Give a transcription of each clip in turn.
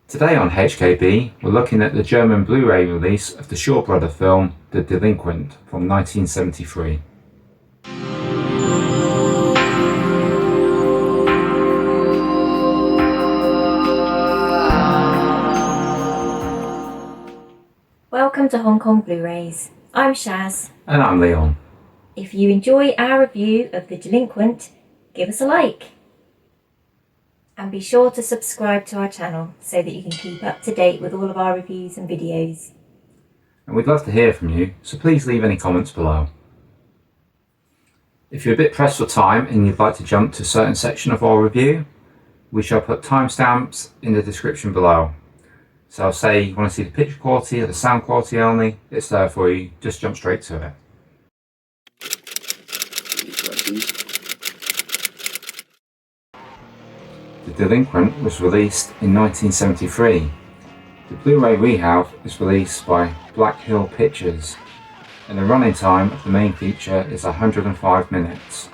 Today on HKB, we're looking at the German Blu-ray release of the Shaw Brother film, The Delinquent, from 1973. Welcome to Hong Kong Blu-rays. I'm Shaz. And I'm Leon. If you enjoy our review of The Delinquent, give us a like. And be sure to subscribe to our channel so that you can keep up to date with all of our reviews and videos. And we'd love to hear from you, so please leave any comments below. If you're a bit pressed for time and you'd like to jump to a certain section of our review, we shall put timestamps in the description below. So say you want to see the picture quality or the sound quality only, it's there for you, just jump straight to it. The Delinquent was released in 1973. The Blu-ray we have is released by Black Hill Pictures, and the running time of the main feature is 105 minutes.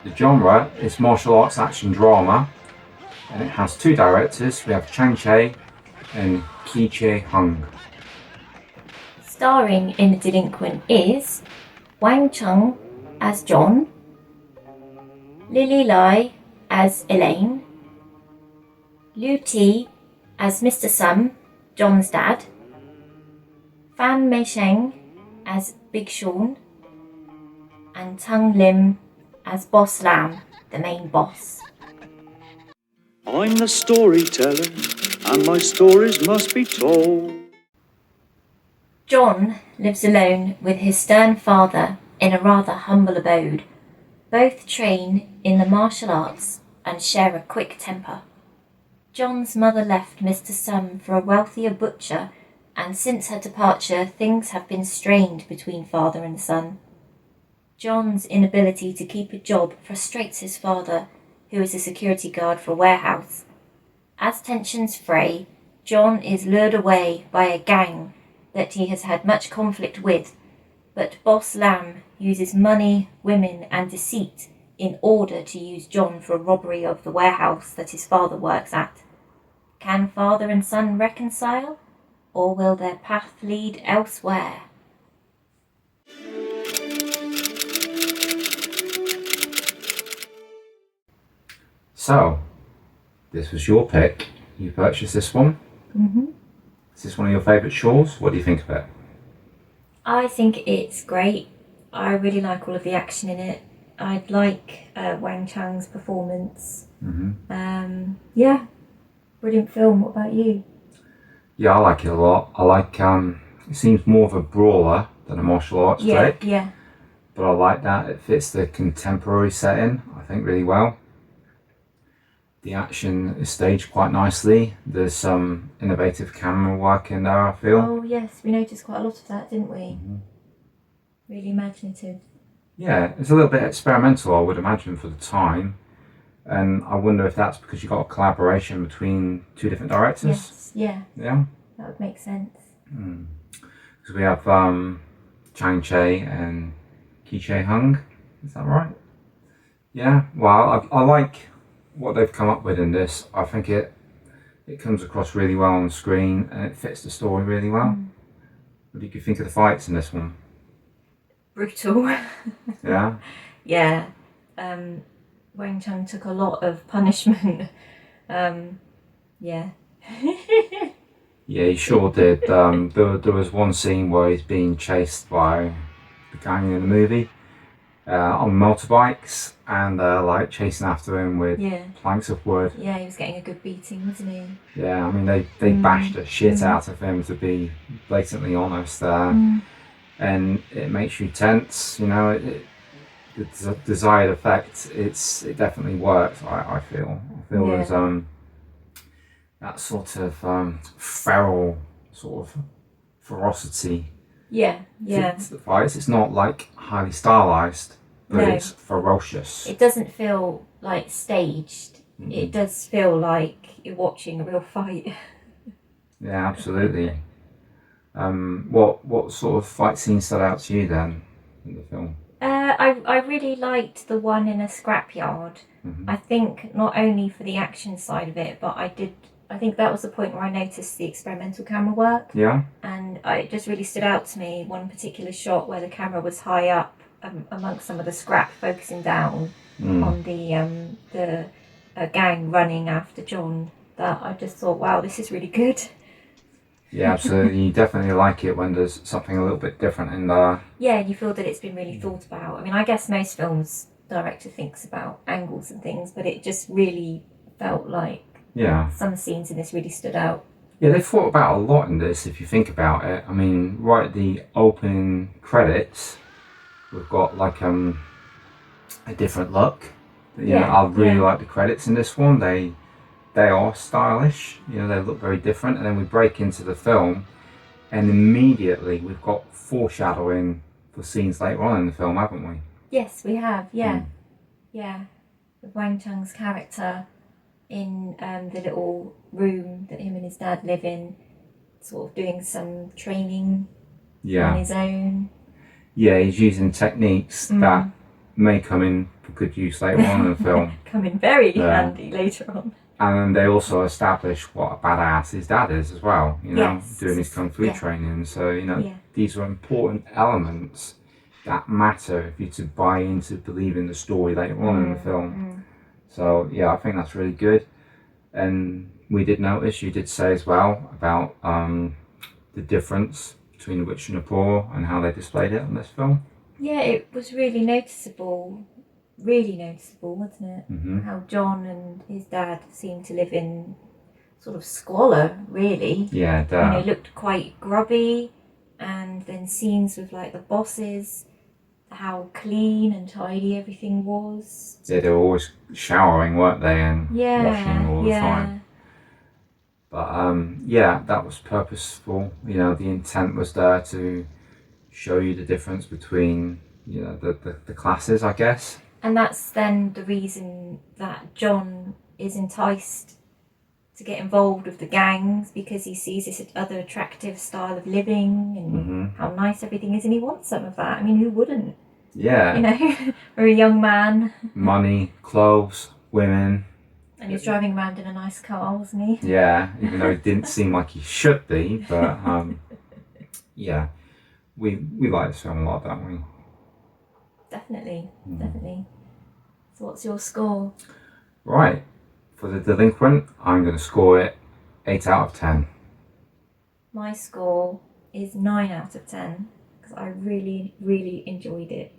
The genre is martial arts action drama, and it has two directors. We have Chang Cheh and Kuei Chih-Hung. Starring in The Delinquent is Wang Chung as John, Lily Lai as Elaine, Liu Ti as Mr. Sum, John's dad, Mei-Sheng as Big Sean, and Tung Lim as Boss Lam, the main boss. I'm the storyteller, and my stories must be told. John lives alone with his stern father in a rather humble abode. Both train in the martial arts and share a quick temper. John's mother left Mr. Sum for a wealthier butcher, and since her departure things have been strained between father and son. John's inability to keep a job frustrates his father, who is a security guard for a warehouse. As tensions fray, John is lured away by a gang that he has had much conflict with, but Boss Lam uses money, women and deceit in order to use John for a robbery of the warehouse that his father works at. Can father and son reconcile, or will their path lead elsewhere? So, this was your pick. You purchased this one. Is this one of your favourite Shaws? What do you think of it? I think it's great. I really like all of the action in it. I like Wang Chung's performance. Yeah, brilliant film. What about you? Yeah, I like it a lot. I like, it seems more of a brawler than a martial arts flick. Yeah. But I like that. It fits the contemporary setting, I think, really well. The action is staged quite nicely. There's some innovative camera work in there, I feel. Oh yes, we noticed quite a lot of that, didn't we? Really imaginative. Yeah, it's a little bit experimental, I would imagine, for the time. And I wonder if that's because you got a collaboration between two different directors. Yes, yeah. Yeah? That would make sense. Because we have Chang Cheh and Kuei Chih-Hung. Is that right? Yeah, well, I like what they've come up with in this. I think it comes across really well on screen and it fits the story really well. What did you think of the fights in this one? Brutal. Yeah? Yeah. Wang Chung took a lot of punishment. Yeah. Yeah, he sure did. There was one scene where he's being chased by the gang in the movie on motorbikes, and like chasing after him with planks of wood. Yeah, he was getting a good beating, wasn't he? Yeah, I mean they bashed the shit out of him, to be blatantly honest there. And it makes you tense, you know. The desired effect, it definitely works. I feel there's that sort of feral sort of ferocity. Yeah. To the fights. It's not like highly stylized, but it's ferocious. It doesn't feel like staged. It does feel like you're watching a real fight. Yeah, absolutely. What sort of fight scene stood out to you then in the film? I really liked the one in a scrapyard. I think not only for the action side of it, but I did I think that was the point where I noticed the experimental camera work. Yeah. And it just really stood out to me, one particular shot where the camera was high up amongst some of the scrap, focusing down on the gang running after John, that I just thought, wow, this is really good. Yeah, absolutely. You definitely like it when there's something a little bit different in there. Yeah, and you feel that it's been really thought about. I mean, I guess most films director thinks about angles and things, but it just really felt like some scenes in this really stood out. Yeah, they thought about a lot in this, if you think about it. I mean, right at the opening credits, we've got like a different look. You know, I really like the credits in this one. They are stylish. You know, they look very different. And then we break into the film, and immediately we've got foreshadowing for scenes later on in the film, haven't we? Yes, we have. Yeah, with Wang Chung's character in the little room that him and his dad live in, sort of doing some training on his own. Yeah, he's using techniques that may come in for good use later on in the film. Come in very handy later on. And they also establish what a badass his dad is as well, you know, doing his kung fu training. So, you know, these are important elements that matter if you're to buy into believing the story later on in the film. So, yeah, I think that's really good. And we did notice, you did say as well, about the difference between the witch and the poor and how they displayed it in this film. Yeah, it was really noticeable, wasn't it? How John and his dad seemed to live in sort of squalor, really. Yeah, you know, looked quite grubby, and then scenes with like the bosses, how clean and tidy everything was. Yeah, they were always showering, weren't they, and washing all the time. But that was purposeful. You know, the intent was there to show you the difference between, you know, the classes, I guess. And that's then the reason that John is enticed to get involved with the gangs, because he sees this other attractive style of living and how nice everything is, and he wants some of that. I mean, who wouldn't? Yeah. You know, for a young man. Money, clothes, women. And he was driving around in a nice car, wasn't he? Yeah, even though it didn't seem like he should be, but yeah, we like this film a lot, don't we? Definitely. So what's your score? Right, for The Delinquent, I'm going to score it 8 out of 10. My score is 9 out of 10, because I really, really enjoyed it.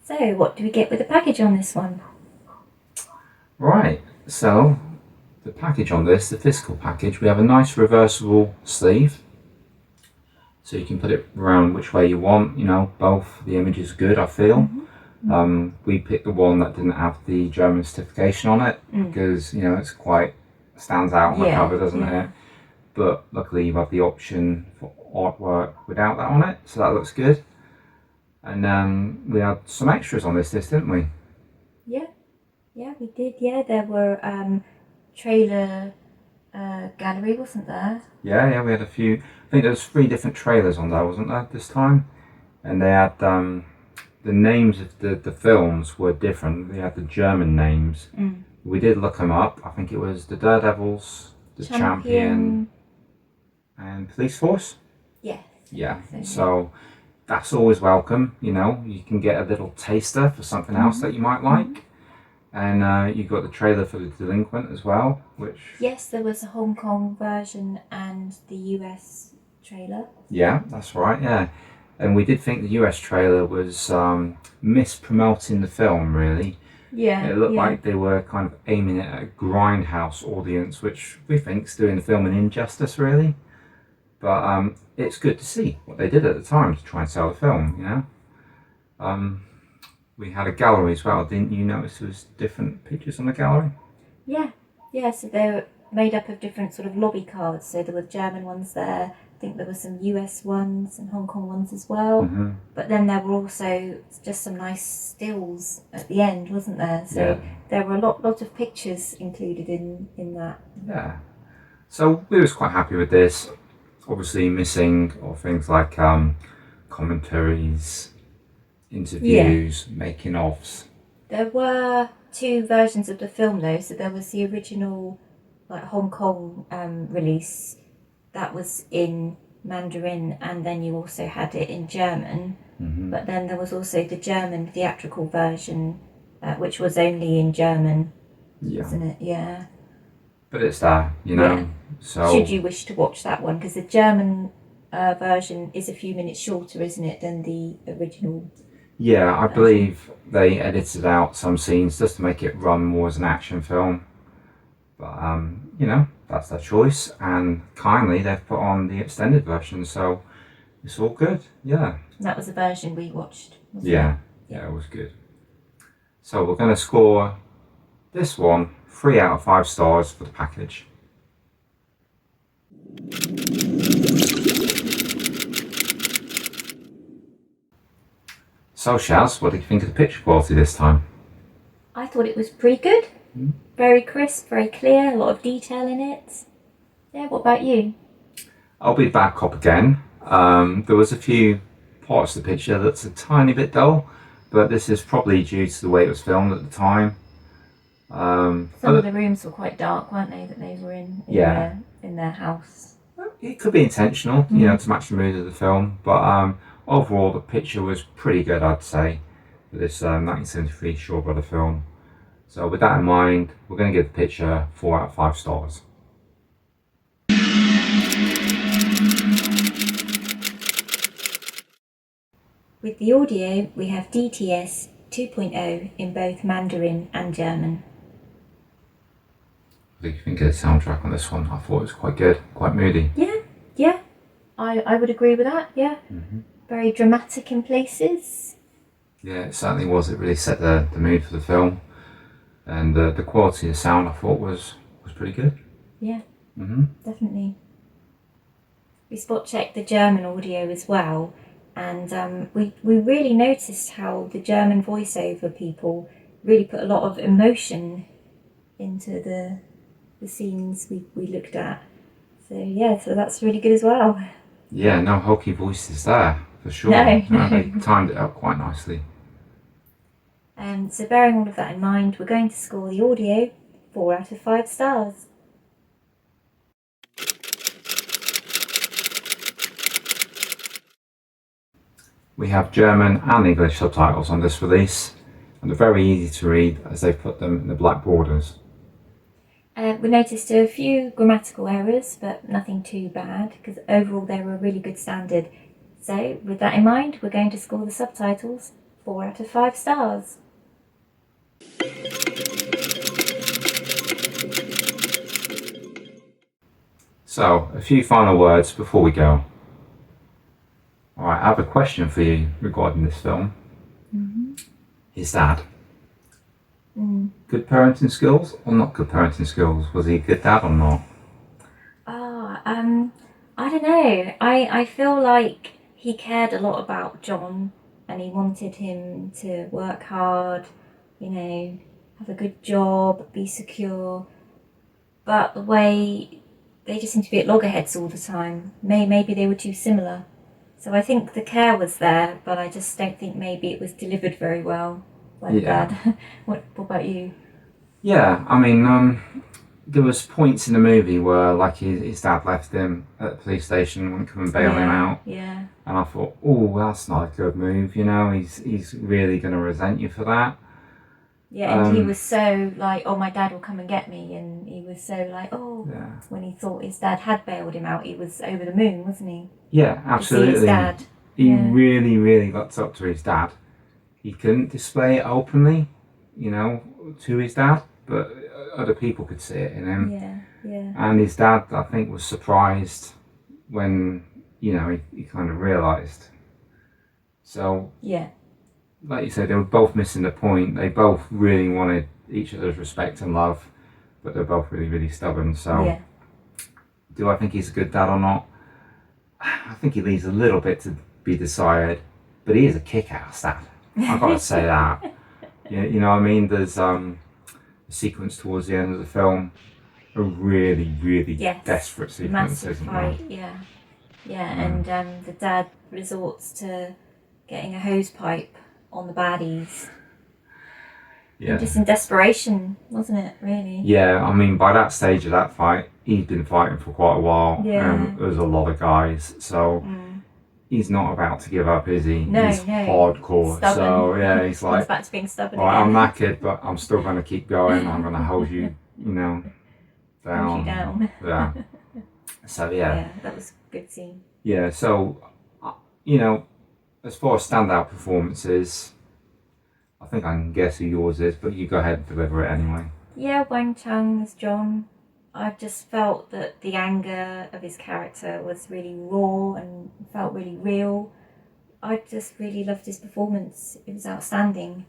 So, what do we get with the package on this one? Right, so the package on this, the physical package, we have a nice reversible sleeve. So you can put it around which way you want, you know, both the images are good, I feel. We picked the one that didn't have the German certification on it, because, you know, it's quite, stands out on the cover, doesn't it? But luckily you have the option for artwork without that on it, so that looks good. And we had some extras on this disc, didn't we? Yeah, we did. Yeah, there were trailer gallery, wasn't there? Yeah, we had a few. I think there was 3 different trailers on there, wasn't there, this time? And they had the names of the films were different. They had the German names. We did look them up. I think it was The Daredevils, The Champion and Police Force. Yes. Yeah. So that's always welcome. You know, you can get a little taster for something else that you might like. And you got the trailer for The Delinquent as well, which... Yes, there was a Hong Kong version and the US trailer. Yeah, that's right, yeah. And we did think the US trailer was mis-promoting the film, really. Yeah. It looked like they were kind of aiming it at a grindhouse audience, which we think's doing the film an injustice, really. But it's good to see what they did at the time to try and sell the film, you know. We had a gallery as well. Didn't you notice there was different pictures on the gallery? Yeah, so they were made up of different sort of lobby cards. So there were German ones there. I think there were some US ones and Hong Kong ones as well. But then there were also just some nice stills at the end, wasn't there? So there were a lot of pictures included in that. Yeah. So we was quite happy with this. Obviously missing or things like commentaries, interviews, making ofs. There were 2 versions of the film though, so there was the original like Hong Kong release that was in Mandarin, and then you also had it in German. But then there was also the German theatrical version, which was only in German, isn't it? Yeah. But it's there, you know. Yeah. So should you wish to watch that one, because the German version is a few minutes shorter, isn't it, than the original? Yeah, I believe they edited out some scenes just to make it run more as an action film. But you know, that's their choice, and kindly they've put on the extended version, so it's all good. Yeah. That was the version we watched, wasn't Yeah, it? yeah, it was good. So we're going to score this one 3 out of 5 stars for the package. So Shaz, what do you think of the picture quality this time? I thought it was pretty good. Very crisp, very clear, a lot of detail in it. Yeah, what about you? I'll be bad cop again. There was a few parts of the picture that's a tiny bit dull, but this is probably due to the way it was filmed at the time. Some of the rooms were quite dark, weren't they, that they were in their house? It could be intentional, you know, to match the mood of the film, but overall the picture was pretty good, I'd say, for this 1973 Shaw Brother film. So with that in mind, we're going to give the picture 4 out of 5 stars. With the audio, we have DTS 2.0 in both Mandarin and German. What do you think of the soundtrack on this one? I thought it was quite good, quite moody. Yeah, I would agree with that, yeah. Very dramatic in places. Yeah, it certainly was. It really set the mood for the film. And the quality of sound I thought was pretty good. Yeah, definitely. We spot checked the German audio as well, and we really noticed how the German voiceover people really put a lot of emotion into the scenes we looked at. So yeah, so that's really good as well. Yeah, no hokey voices there, for sure. No. They timed it up quite nicely. So bearing all of that in mind, we're going to score the audio 4 out of 5 stars. We have German and English subtitles on this release, and they're very easy to read as they put them in the black borders. We noticed a few grammatical errors, but nothing too bad, because overall they were a really good standard. So with that in mind, we're going to score the subtitles 4 out of 5 stars. So, a few final words before we go. Alright, I have a question for you regarding this film. His dad. Good parenting skills or not good parenting skills? Was he a good dad or not? I don't know. I feel like he cared a lot about John, and he wanted him to work hard, you know, have a good job, be secure. But the way they just seem to be at loggerheads all the time, maybe they were too similar. So I think the care was there, but I just don't think maybe it was delivered very well by Dad. What about you? Yeah, I mean, there was points in the movie where, like, his dad left him at the police station, wouldn't come and bail him out. Yeah. And I thought, oh, that's not a good move, you know, he's really going to resent you for that. Yeah, and he was so like, oh, my dad will come and get me, and he was so like, oh, Yeah. when he thought his dad had bailed him out, he was over the moon, wasn't he? Yeah, absolutely. To see his dad. He really, really looked up to his dad. He couldn't display it openly, you know, to his dad, but other people could see it in him. Yeah. And his dad, I think, was surprised when, you know, he kind of realised. So, Yeah. like you said, they were both missing the point. They both really wanted each other's respect and love, but they're both really, really stubborn. So, do I think he's a good dad or not? I think he leaves a little bit to be desired, but he is a kick-ass dad. I've got to say that. You know what I mean? There's a sequence towards the end of the film, a really, really desperate sequence, massive isn't fight, there? Yeah, and the dad resorts to getting a hose pipe on the baddies. Yeah. Just in desperation, wasn't it, really? Yeah, I mean, by that stage of that fight, he'd been fighting for quite a while. Yeah. And there was a lot of guys. So he's not about to give up, is he? No, he's no. hardcore. Stubborn. So, yeah, he's like, He's back to being stubborn right, again. I'm knackered, but I'm still going to keep going. I'm going to hold you, down. Hold you down. Yeah. So, yeah. Yeah, that was a good scene. Yeah, so, as far as standout performances, I think I can guess who yours is, but you go ahead and deliver it anyway. Yeah, Wang Chung as John. I just felt that the anger of his character was really raw and felt really real. I just really loved his performance. It was outstanding.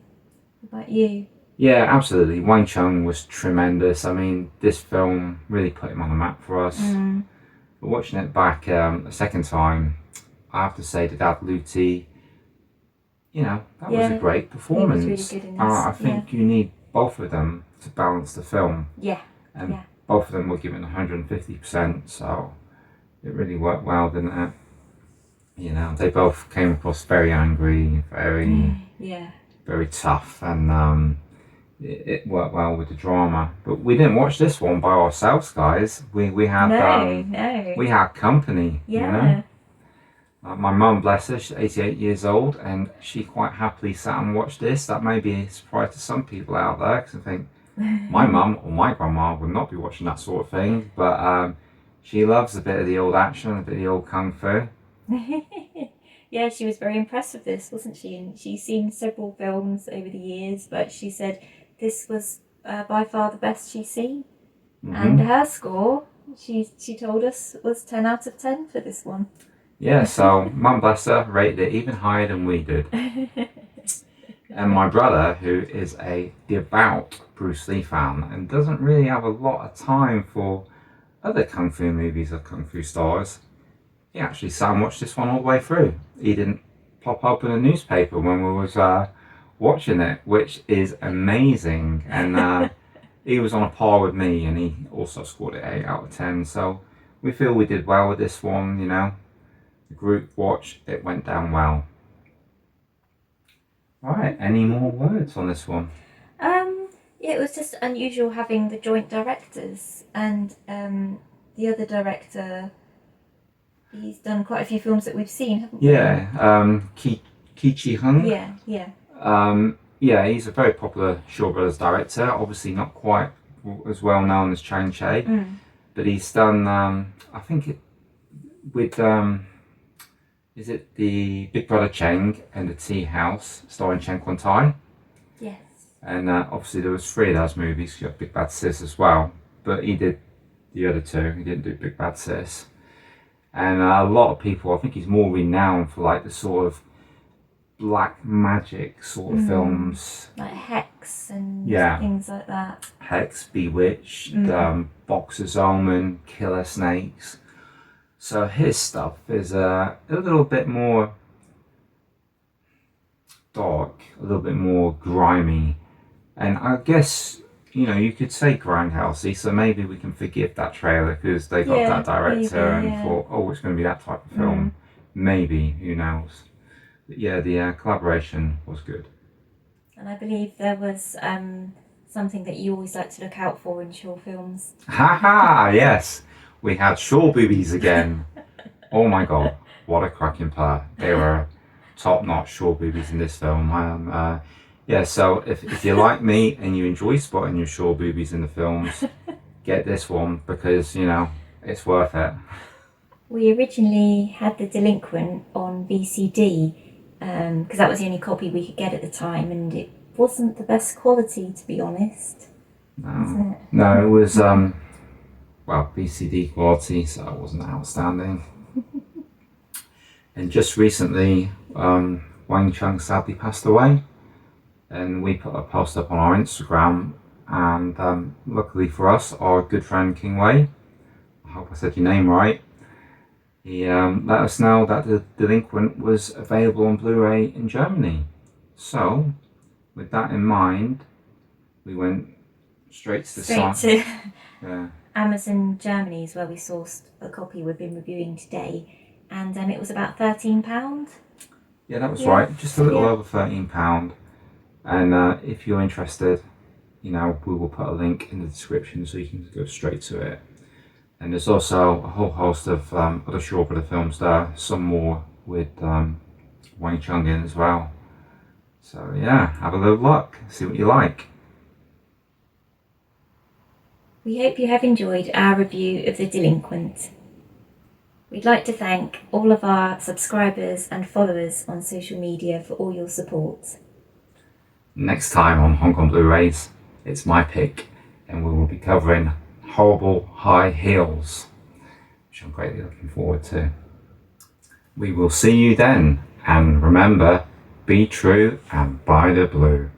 What about you? Yeah, absolutely. Wang Chung was tremendous. I mean, this film really put him on the map for us. But watching it back a second time, I have to say that Dad Luti, that was a great performance. He was really good in this. I think you need both of them to balance the film. Yeah. And both of them were given 150%, so it really worked well, didn't it? They both came across very angry, very tough, and it worked well with the drama. But we didn't watch this one by ourselves, guys. We had we had company. Yeah. My mum, bless her, she's 88 years old, and she quite happily sat and watched this. That may be a surprise to some people out there, because I think my mum or my grandma would not be watching that sort of thing. But she loves a bit of the old action, a bit of the old kung fu. Yeah, she was very impressed with this, wasn't she? And she's seen several films over the years, but she said this was by far the best she's seen. And her score, she told us, was 10 out of 10 for this one. Yeah, so mum bless her, rated it even higher than we did. And my brother, who is a devout Bruce Lee fan and doesn't really have a lot of time for other kung fu movies or kung fu stars, he actually sat and watched this one all the way through. He didn't pop up in a newspaper when we was watching it, which is amazing. And he was on a par with me, and he also scored it 8 out of 10. So we feel we did well with this one, The group watch, it went down well. Right, any more words on this one? Yeah, it was just unusual having the joint directors, and the other director, he's done quite a few films that we've seen, haven't we? Yeah, Kuei Chih-Hung. Yeah. He's a very popular Shaw Brothers director, obviously not quite as well known as Chang Cheh, but he's done, I think with... is it the Big Brother Cheng and the Tea House, starring Chen Kwon-tai? Yes. And obviously there was 3 of those movies. You got Big Bad Sis as well, but he did the other 2. He didn't do Big Bad Sis. And a lot of people, I think he's more renowned for like the sort of black magic sort of films, like Hex and things like that. Hex, Bewitched, Boxer's Omen, Killer Snakes. So his stuff is a little bit more dark, a little bit more grimy, and I guess you could say grindhousey. So maybe we can forgive that trailer because they got that director and thought, oh, it's going to be that type of film. Maybe, who knows? But yeah, the collaboration was good. And I believe there was something that you always like to look out for in Shaw films. Haha, yes. We had Shaw boobies again. Oh my god, what a cracking pair. They were top-notch Shaw boobies in this film. So if you like me and you enjoy spotting your Shaw boobies in the films, get this one because, it's worth it. We originally had The Delinquent on VCD because that was the only copy we could get at the time, and it wasn't the best quality, to be honest. No, it was... VCD quality, so it wasn't outstanding. And just recently, Wang Chung sadly passed away, and we put a post up on our Instagram, and luckily for us, our good friend King Wei, I hope I said your name right, he let us know that The Delinquent was available on Blu-ray in Germany. So, with that in mind, we went straight to the site. Amazon Germany is where we sourced a copy we've been reviewing today, and it was about £13. Yeah, that was Yeah. right. Just a little Yeah. over £13. And if you're interested, we will put a link in the description so you can go straight to it. And there's also a whole host of other Shaw Brother films there, some more with Wang Chung in as well. So yeah, have a little look, see what you like. We hope you have enjoyed our review of The Delinquent. We'd like to thank all of our subscribers and followers on social media for all your support. Next time on Hong Kong Blu-rays, it's my pick, and we will be covering Horrible High Heels, which I'm greatly looking forward to. We will see you then, and remember, be true and buy the blue.